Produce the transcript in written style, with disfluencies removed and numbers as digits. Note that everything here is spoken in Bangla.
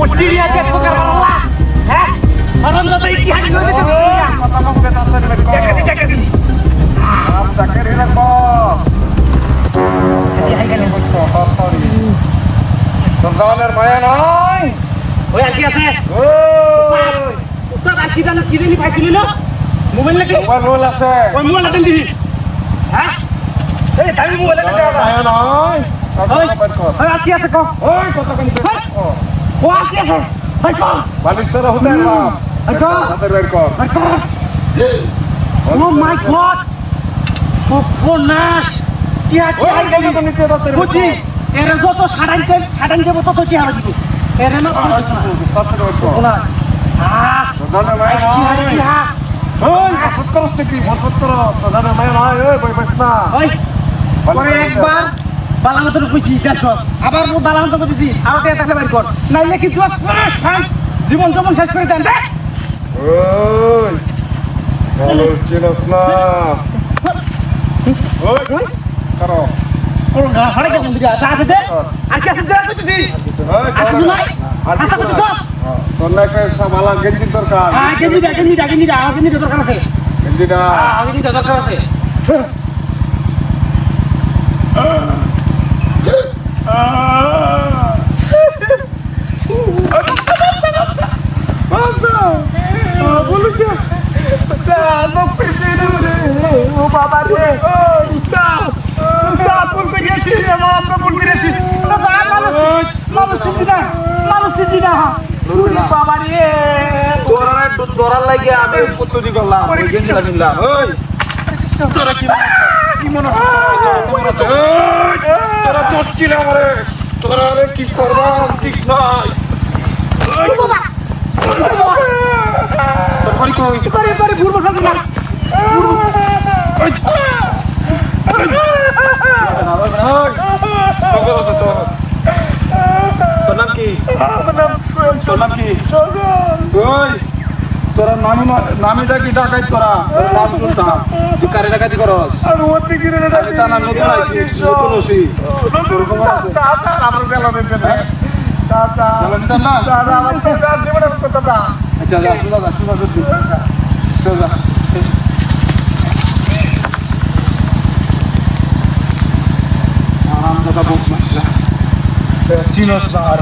পট্টি নিয়ে কেস করে মারলা হ্যাঁ আনন্দ তো কি হাজি হয়ে যেতে কথা কম কে তাড়াতাড়ি বের কর দেখাছি আম চাকরি রাখো এই হাই গেল তাড়াতাড়ি তোর জানের মায়া নাই ওই আর কি আছে ওই উস্তাদ আর কি জানো কি জানি পাইছিলি না মোবাইল লাগে মোবাইল রোল আছে ওই মোবাইল দেন দিবি হ্যাঁ এই দামি মোবাইল লাগে মায়া নাই ওই তাড়াতাড়ি বের কর ওই আর কি আছে কো ওই কথা কানি বের কর ও আর কি আছে ভাই কো বালিশ ছাড়া হতে না ভাই কো তাড়াতাড়ি বের কর ভাই কো ও মাই গড সর্বনাশ কি আর কি হাই গেল নিচে তাড়াতাড়ি বুঝি এর যত সাড়ান যাব তত কি হবে দিব এর না তাড়াতাড়ি বের কর না তোর জানের মায়া নাই ওই বসত করছ কি বসত কর তোর জানের মায়া নাই ওই বই বস না ওই পরে একবার বালামতর কইছি দেখো আবার মো বালামতর কইছি আর তে থাকলে বাইর কর নাইলে কিছু শান জীবন যেমন শেষ করে দেন দেখ ওই ভালো চিনস না ওই করো ও হাড়ে কেমন দিরা চা খেতে আর কি আছে দিরা কইতে দি আর কিছু নাই আচ্ছা কইতে কর তোর না একটা ভালো গেঞ্জি দরকার হ্যাঁ গেঞ্জি দরকার আছে গেঞ্জিটা গেঞ্জি দরকার আছে ও বাবা রে ফোন করে দিয়েছি ফোন করেছি বাবা রে তোরার লাগে আমি প্রস্তুতি করলাম ওই গেঞ্জিটা নিলাম ওই তোরা কি মনে হচ্ছে তোরা চড়ছিল আমারে তোরা কি করবা ঠিক নাই তোর বাড়ি কই বারে ঘুরবো সাথে না তোর নাম কি তোর নাম কি ওই তোরা নামি ডাকি ডাকাইত করা নাম শুনতাম তুই কারে ডাকাতি করস আমি ওতে গিরে আমি তা নাম নতুন আইছি নতুন হইছি আমার গেল না চাচা জানেন তো না দাদা আমার চাচা জীবনের কথা না আচ্ছা যা শুনা চল যা আরাম দাদা বহুত মাসরা চিনস না আর